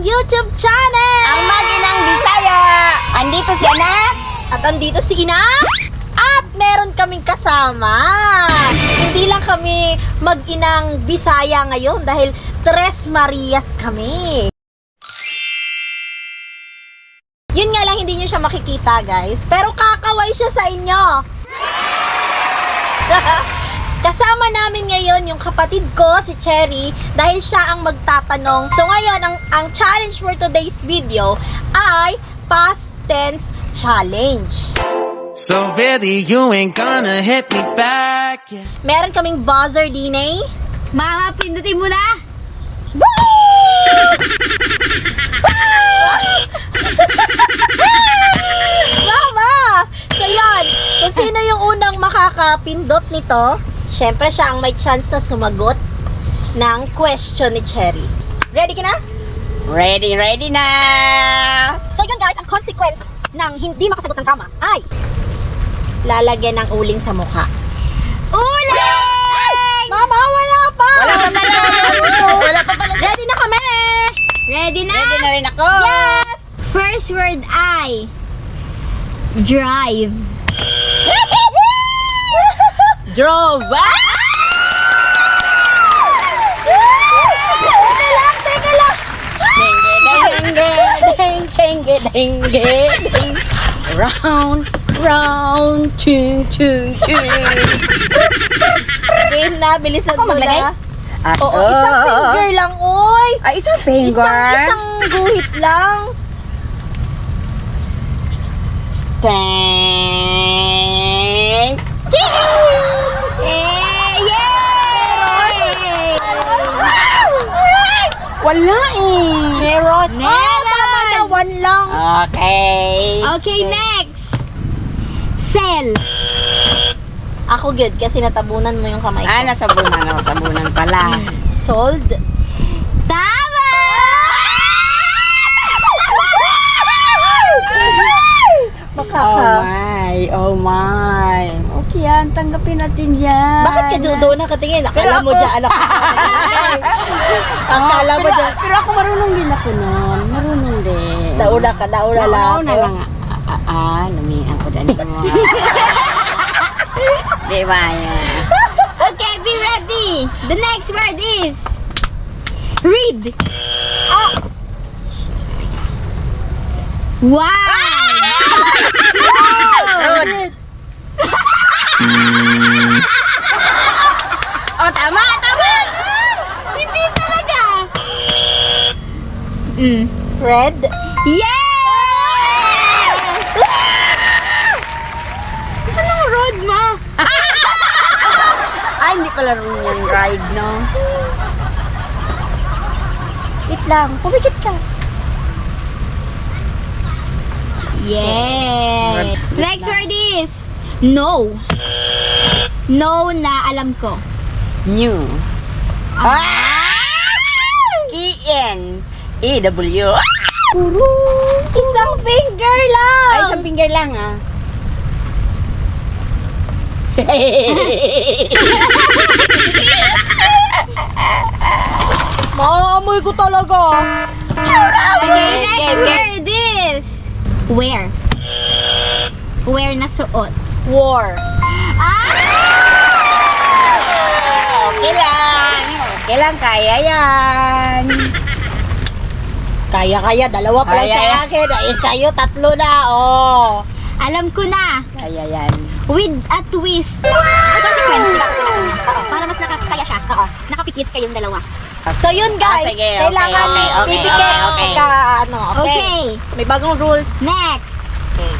YouTube channel! Ang Mag-inang Bisaya! Andito si anak! At andito si ina! At meron kaming kasama! Hindi lang kami mag-inang Bisaya ngayon dahil Tres Marias kami. Yun nga lang, hindi nyo siya makikita, guys. Pero kakaway siya sa inyo. Kasama namin ngayon yung kapatid ko, si Cherry, dahil siya ang magtatanong. So ngayon, ang challenge for today's video ay past tense challenge. So really, you ain't gonna hit me back. Yeah. Meron kaming buzzer din eh. Mama, pindutin mo na! Mama! So yan, kung sino yung unang makakapindot nito, syempre siya ang may chance na sumagot ng question ni Cherry. Ready ka na? Ready na! So yun guys, ang consequence ng hindi makasagot ng tama ay lalagyan ng uling sa mukha. Uling! Mama, wala pa! Wala pa pala! Wala pa pala! Ready na kami! Ready na? Ready na rin ako! Yes! First word ay drive. Drove! Teka lang! Ding. Round, chung. Game na, bilisan mo maglagay? na. Oo, isang finger lang, oy! Ay, isang finger? Isang guhit lang. Dang! Yay! Wala eh. Meron. Meron. Oh, tama na, one lang. Okay. Okay, next. Cell. Ako good, kasi natabunan mo yung kamay ko. Nasabunan ako. Tabunan pala. Sold. Tama! Oh my. Okay yan, tanggapin natin yan. Bakit ka doon nakatingin? Akala mo dyan, anak. Akala mo dyan. Pero ako marunong din ako nun. Marunong din. Nauna ka, nauna lang. Nauna lang. Lumihan ko dyan mo. Di ba yan? Okay, be ready. The next word is read. Wow! Road. Tama! Hindi talaga. Red. Yes! Anong road, ma? Hindi pala road yung ride, no? Wait lang, pumikit ka. Yay! Next word is no. No na alam ko. New. E-N-E-W. Isang finger lang. Ay, isang finger lang, Maamoy ko talaga. Okay, next word is wear. Wear na suot. War. Okay lang, kaya yan. Kaya, dalawa pa lang Kaya. sa akin. Eh, sa'yo, tatlo na, oh. Alam ko na. Kaya yan. With a twist. Consequence, para mas nakakasaya siya. Nakapikit kayong dalawa. So yun guys, Sige, kailangan okay. pipikit Okay. Okay. May bagong rules. Next. Okay.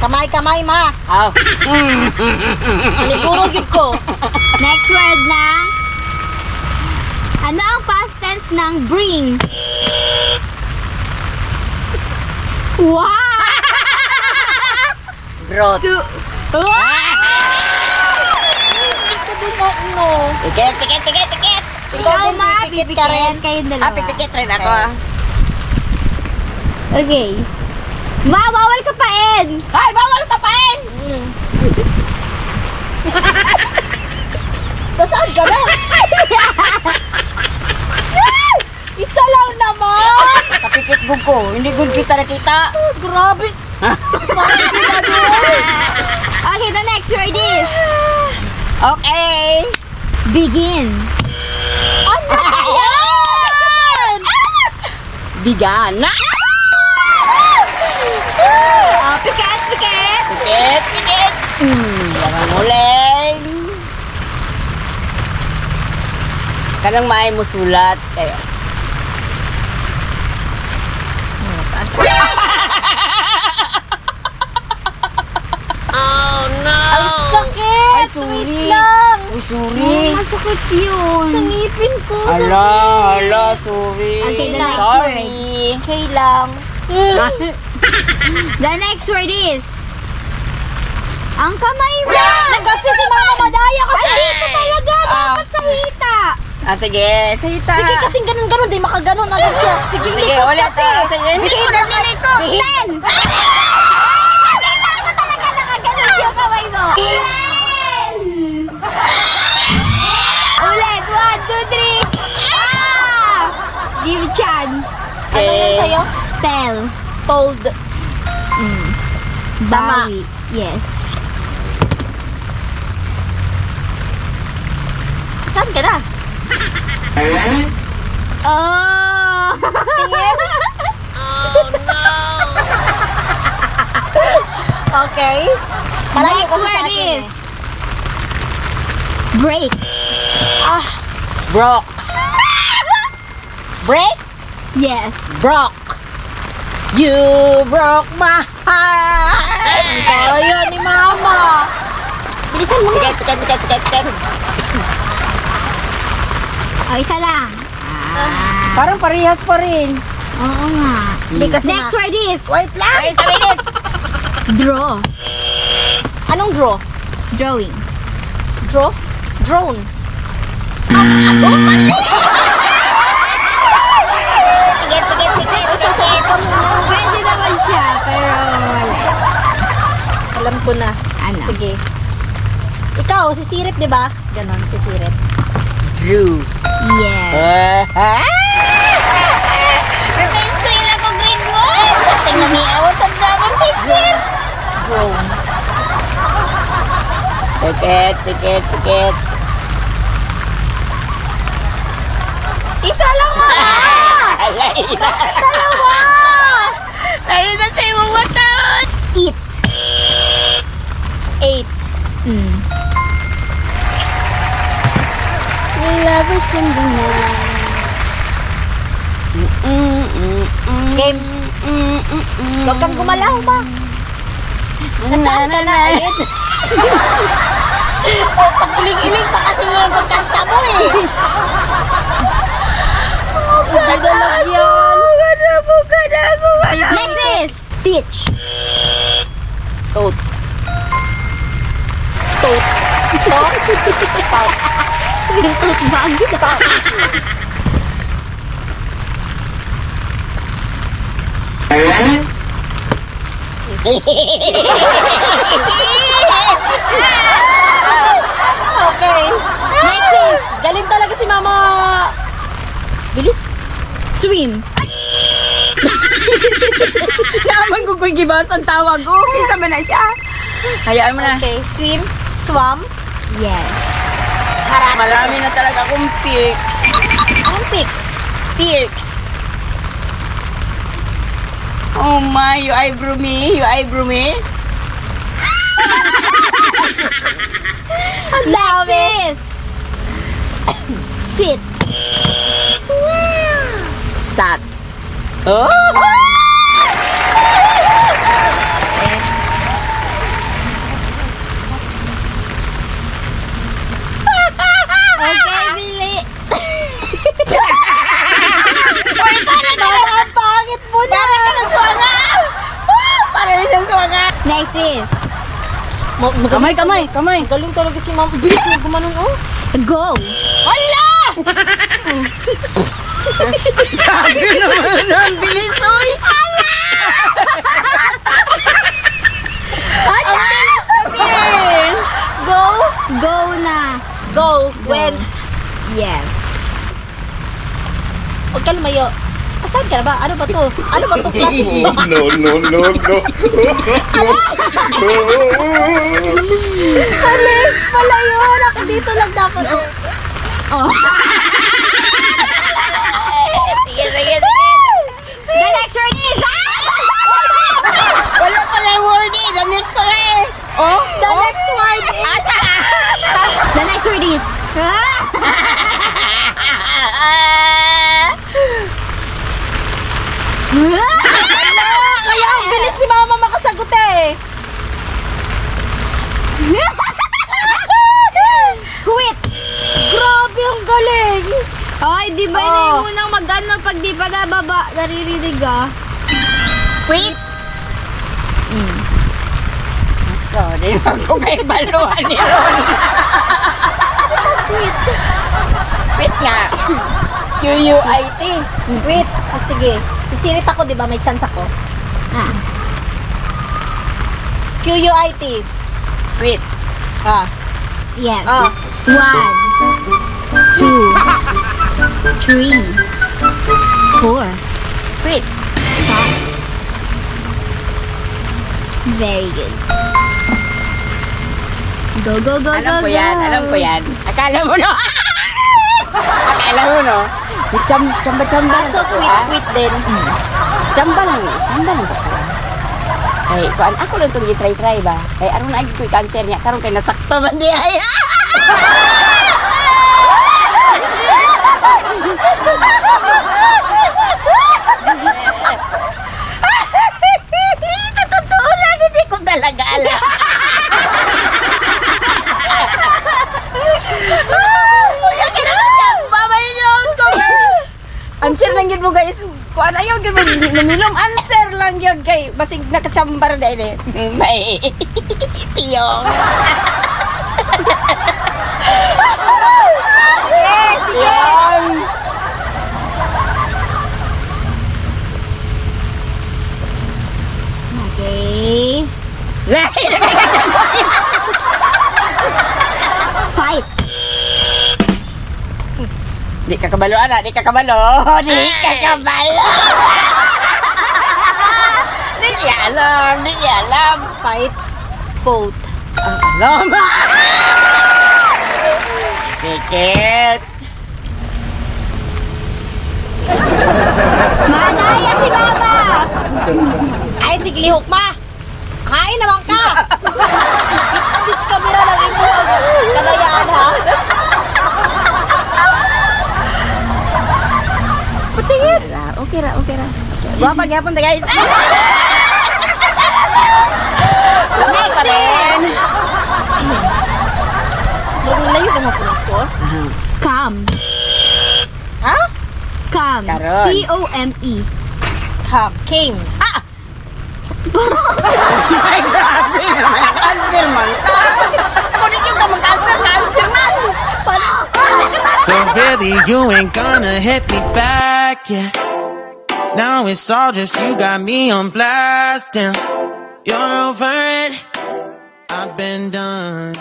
Kamay, ma. Maliguro gid ko. Next word na. Ano ang past tense ng bring? Wow! Brought. Pikit. Ikaw din, pipikit ka rin. Kayong dalawa. Pipikit rin ako. Okay. Ma, bawal ka pain! Ay, bawal ka pain! Saan ka na? Isa lang naman! gud ko. Hindi gud kita nakita. Grabe. Okay, the next word is Okay. begin. Ano ba yan? Bigana. Oh, piket, piket. Pikit, pikit. Jangan muleng. Kanang may musulat kayo. Ang sakit. Ay, sorry. Wait lang. Uy, sorry. Masakit yun. Sa ngipin ko. Hala, sorry. Okay, the next Sorry. Okay lang. The next word is ang kamay mo. Kasi si Mama madaya ka. Ay, dito talaga. Dapat sa hita. Sige, sa hita. Sige, kasing ganun-ganun. Di makaganon agad siya. Sige, Sige, likod ulit. kasi. Sige, hindi ko naglilikod. Bihil. Ako talaga nakaganon yung kamay mo. Ulit. 1, 2, 3. Ah! Give chance. Ano yun sa'yo? Tell. Told. Tama. Bawi. Yes. Saan ka na? Oh! Tingin. Okay. Malayo Next kasi sa word akin eh. is break. Broke. Break? Yes. Broke. You broke my heart. Kaya ni Mama. Bilisan mo na. Pikit, pikit, pikit, pikit. O, isa lang. Parang parehas pa rin. Oo nga. Hindi kasi Next word is Wait lang. Wait a minute. draw. Anong draw? Drawing. Draw? Drone. Pikit, pikit, pikit, Sasagot ka muna. Pwede naman siya, pero wala. Alam ko na. Ano? Sige. Ikaw, si Sirit, di ba? Ganon, si Sirit. Drew. Yes. Remains ko ilang ko grade 1. Tingnan niya ako sa drama picture. Drone. Pikit, pikit, pikit. Isa lang mo! Alay na. Dalawa! Ayun na sa'yo mo matot. Eat. 8. Mm. Lovers in the night. Game. Huwag kang gumalaw ba? Nasaan ka na? Ayun. Pag-iling-iling pa kasi yung pagkanta mo eh. Hindi na lang yan. Next is teach. Toad. Tote. Yung tote bag. Okay. Next is Galing talaga si Mama. Bilis. swim. Naman ko ko'y gibas ang tawag ko. Isa man na siya. Hayaan mo na. Okay. Swim. Swam. Yes. Marami na talaga akong pics. Anong pics? Pics. Oh my, you eyebrow me. You eyebrow me. Ang Next dami. is sit. Sat. Oh! Okay, Billy. Mama, ang pangit mo na. Para rin siyang suwaga. Next is Kamay, kamay, kamay. Galing talaga si Mama. Bilis mo gumanon, oh. go. Hala! Sabi naman ang bilis, oy! Hala! Hala! Go. Go na. Go. Went. Yes. Huwag ka lumayo. Asan ka na ba? Ano ba to? Ano ba to? Plastic? Mali! Pala yun! Ako dito lang dapat. The next word is... Wala pala yung word eh. The next pala eh. The next word is... The next word is... Kaya ang bilis ni mama makasagot eh. Quit! Grabe, ang galing. Ay, di ba yun yung unang mag-ano pag di pa nababa, naririnig ah? Quit. Sorry, ako may baluhan ni Ron. Quit. Quit nga. QUIT. Quit. Ah, sige. Isirit ako, di ba? May chance ako. Ah. QUIT. Quit. Ah. Yes. Ah. 1, 2, 3, 4, Quit. 5. Very good. Go, go, go, Alam go, ko yan, go. alam ko yan. Akala mo no? Akala mo no? Chamba-chamba lang So, ako, quit, ah. quit din. Chamba lang ako. Ay, kuan ako lang itong i-try ba? Ay, aron na ko cancer niya. Karon kay nasakto man di ay. Sa totoo lang, hindi ko talaga alam. Yung kinakachamba, mayroon ko. Answer lang yun mo guys. Kuan ayaw yun mo. Namilom answer lang yun kay basig nakachambar na ini. May piyong. Piyong. Okay. Fight. Di ka kabalo, anak. Di ka kabalo. Di ka kabalo. Di niya alam. Di niya alam. Fight. Vote. Alam. Tikit. Madaya si Baba. Ay, siglihok ma. Kain naman ka. Ang ditch camera lang imo. Kadayaan ha. Patingin. Okay ra. Guwapa gyapon ta guys. Next scene. Layo naman po ko. Come. Ha? Come. Karon. C-O-M-E. Came. Ah! Ay, grabe naman. Cancer man ka. Kung hindi ka mag-cancer man. So really, you ain't gonna hit me back, yeah. Now it's all just you got me on blast, damn. You're over it, I've been done.